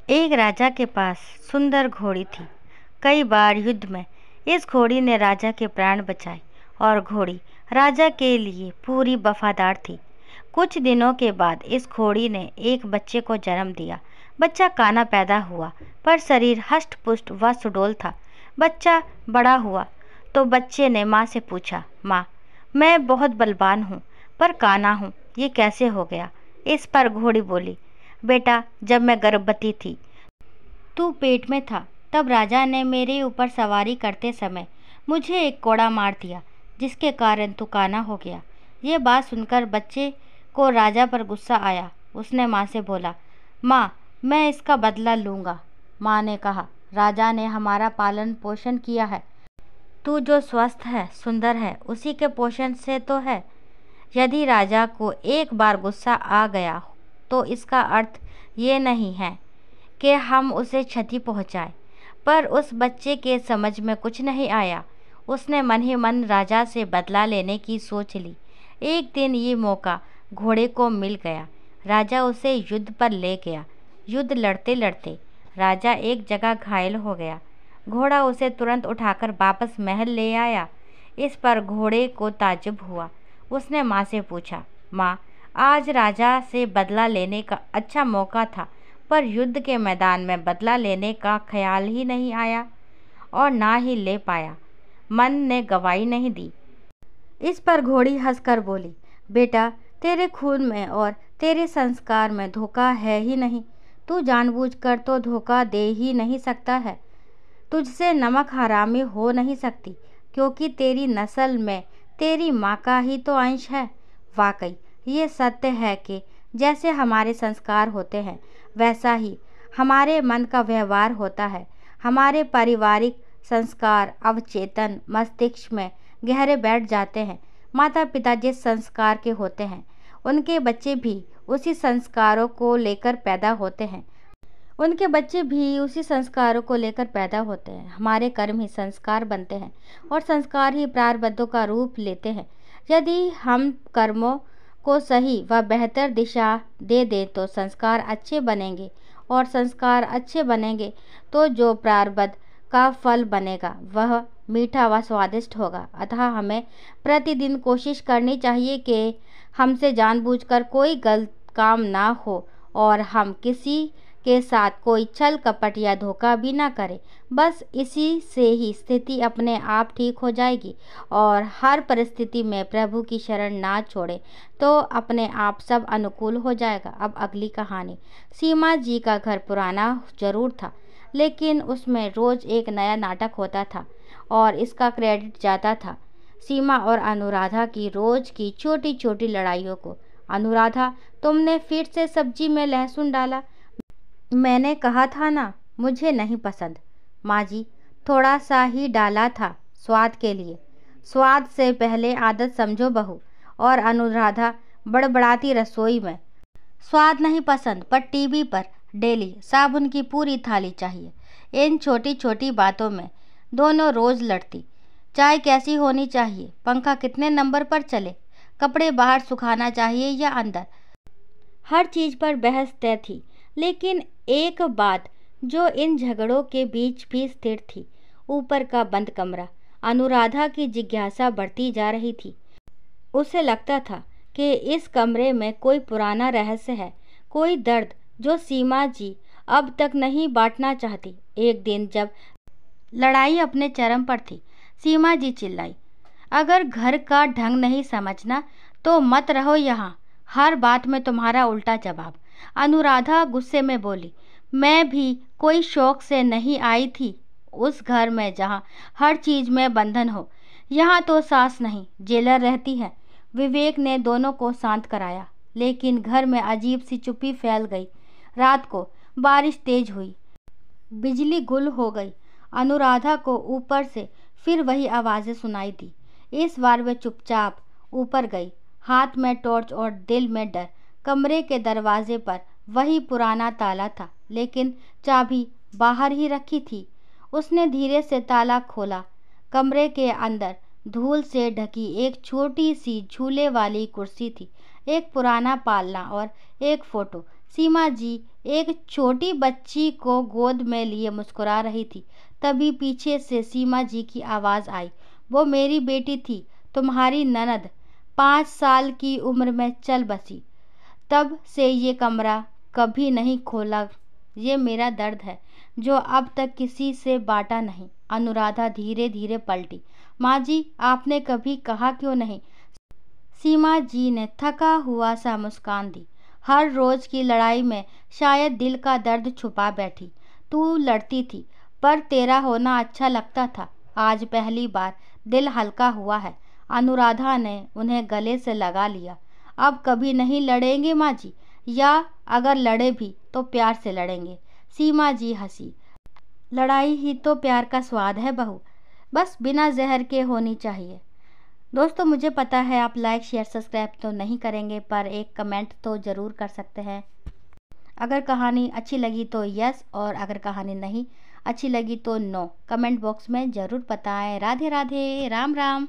एक राजा के पास सुंदर घोड़ी थी। कई बार युद्ध में इस घोड़ी ने राजा के प्राण बचाए और घोड़ी राजा के लिए पूरी वफादार थी। कुछ दिनों के बाद इस घोड़ी ने एक बच्चे को जन्म दिया। बच्चा काना पैदा हुआ, पर शरीर हष्ट-पुष्ट व सुडौल था। बच्चा बड़ा हुआ तो बच्चे ने माँ से पूछा, माँ, मैं बहुत बलवान हूँ पर काना हूँ, ये कैसे हो गया? इस पर घोड़ी बोली, बेटा, जब मैं गर्भवती थी, तू पेट में था, तब राजा ने मेरे ऊपर सवारी करते समय मुझे एक कोड़ा मार दिया, जिसके कारण तू काना हो गया। ये बात सुनकर बच्चे को राजा पर गुस्सा आया। उसने माँ से बोला, माँ, मैं इसका बदला लूँगा। माँ ने कहा, राजा ने हमारा पालन पोषण किया है, तू जो स्वस्थ है, सुंदर है, उसी के पोषण से तो है। यदि राजा को एक बार गुस्सा आ गया तो इसका अर्थ ये नहीं है कि हम उसे क्षति पहुंचाएं। पर उस बच्चे के समझ में कुछ नहीं आया। उसने मन ही मन राजा से बदला लेने की सोच ली। एक दिन ये मौका घोड़े को मिल गया। राजा उसे युद्ध पर ले गया। युद्ध लड़ते लड़ते राजा एक जगह घायल हो गया। घोड़ा उसे तुरंत उठाकर वापस महल ले आया। इस पर घोड़े को ताज्जुब हुआ। उसने माँ से पूछा, माँ, आज राजा से बदला लेने का अच्छा मौका था, पर युद्ध के मैदान में बदला लेने का ख्याल ही नहीं आया और ना ही ले पाया। मन ने गवाही नहीं दी। इस पर घोड़ी हंसकर बोली, बेटा, तेरे खून में और तेरे संस्कार में धोखा है ही नहीं। तू जानबूझकर तो धोखा दे ही नहीं सकता है। तुझसे नमक हरामी हो नहीं सकती, क्योंकि तेरी नस्ल में तेरी माँ का ही तो अंश है। वाकई ये सत्य है कि जैसे हमारे संस्कार होते हैं, वैसा ही हमारे मन का व्यवहार होता है। हमारे पारिवारिक संस्कार अवचेतन मस्तिष्क में गहरे बैठ जाते हैं। माता पिता जिस संस्कार के होते हैं, उनके बच्चे भी उसी संस्कारों को लेकर पैदा होते हैं। हमारे कर्म ही संस्कार बनते हैं और संस्कार ही प्रारब्धों का रूप लेते हैं। यदि हम कर्मों को सही व बेहतर दिशा दे दें तो संस्कार अच्छे बनेंगे, और संस्कार अच्छे बनेंगे तो जो प्रारब्ध का फल बनेगा वह मीठा व स्वादिष्ट होगा। अतः हमें प्रतिदिन कोशिश करनी चाहिए कि हमसे जानबूझकर कोई गलत काम ना हो और हम किसी के साथ कोई छल कपट या धोखा भी ना करें। बस इसी से ही स्थिति अपने आप ठीक हो जाएगी और हर परिस्थिति में प्रभु की शरण ना छोड़े तो अपने आप सब अनुकूल हो जाएगा। अब अगली कहानी। सीमा जी का घर पुराना जरूर था, लेकिन उसमें रोज एक नया नाटक होता था और इसका क्रेडिट जाता था सीमा और अनुराधा की रोज की छोटी छोटी लड़ाइयों को। अनुराधा, तुमने फिर से सब्जी में लहसुन डाला। मैंने कहा था ना, मुझे नहीं पसंद। माँ जी, थोड़ा सा ही डाला था, स्वाद के लिए। स्वाद से पहले आदत समझो बहू। और अनुराधा बड़बड़ाती रसोई में, स्वाद नहीं पसंद, पर टीवी पर डेली साबुन की पूरी थाली चाहिए। इन छोटी छोटी बातों में दोनों रोज लड़ती। चाय कैसी होनी चाहिए, पंखा कितने नंबर पर चले, कपड़े बाहर सुखाना चाहिए या अंदर, हर चीज़ पर बहस तय थी। लेकिन एक बात जो इन झगड़ों के बीच भी स्थिर थी, ऊपर का बंद कमरा। अनुराधा की जिज्ञासा बढ़ती जा रही थी। उसे लगता था कि इस कमरे में कोई पुराना रहस्य है, कोई दर्द जो सीमा जी अब तक नहीं बांटना चाहती। एक दिन जब लड़ाई अपने चरम पर थी, सीमा जी चिल्लाई, अगर घर का ढंग नहीं समझना तो मत रहो यहाँ, हर बात में तुम्हारा उल्टा जवाब। अनुराधा गुस्से में बोली, मैं भी कोई शौक से नहीं आई थी उस घर में जहाँ हर चीज़ में बंधन हो। यहाँ तो सास नहीं, जेलर रहती है। विवेक ने दोनों को शांत कराया, लेकिन घर में अजीब सी चुप्पी फैल गई। रात को बारिश तेज हुई, बिजली गुल हो गई। अनुराधा को ऊपर से फिर वही आवाज़ें सुनाई दी। इस बार वे चुपचाप ऊपर गई, हाथ में टॉर्च और दिल में डर। कमरे के दरवाजे पर वही पुराना ताला था, लेकिन चाबी बाहर ही रखी थी। उसने धीरे से ताला खोला। कमरे के अंदर धूल से ढकी एक छोटी सी झूले वाली कुर्सी थी, एक पुराना पालना और एक फोटो। सीमा जी एक छोटी बच्ची को गोद में लिए मुस्कुरा रही थी। तभी पीछे से सीमा जी की आवाज़ आई, वो मेरी बेटी थी, तुम्हारी ननद, 5 साल की उम्र में चल बसी। तब से ये कमरा कभी नहीं खोला। ये मेरा दर्द है जो अब तक किसी से बांटा नहीं। अनुराधा धीरे धीरे पलटी। माँ जी, आपने कभी कहा क्यों नहीं? सीमा जी ने थका हुआ सा मुस्कान दी। हर रोज की लड़ाई में शायद दिल का दर्द छुपा बैठी। तू लड़ती थी, पर तेरा होना अच्छा लगता था। आज पहली बार दिल हल्का हुआ है। अनुराधा ने उन्हें गले से लगा लिया। अब कभी नहीं लड़ेंगे माँ जी, या अगर लड़े भी तो प्यार से लड़ेंगे। सीमा जी हंसी। लड़ाई ही तो प्यार का स्वाद है बहू, बस बिना जहर के होनी चाहिए। दोस्तों, मुझे पता है आप लाइक शेयर सब्सक्राइब तो नहीं करेंगे, पर एक कमेंट तो ज़रूर कर सकते हैं। अगर कहानी अच्छी लगी तो यस, और अगर कहानी नहीं अच्छी लगी तो नो। कमेंट बॉक्स में ज़रूर बताएं। राधे राधे, राम राम।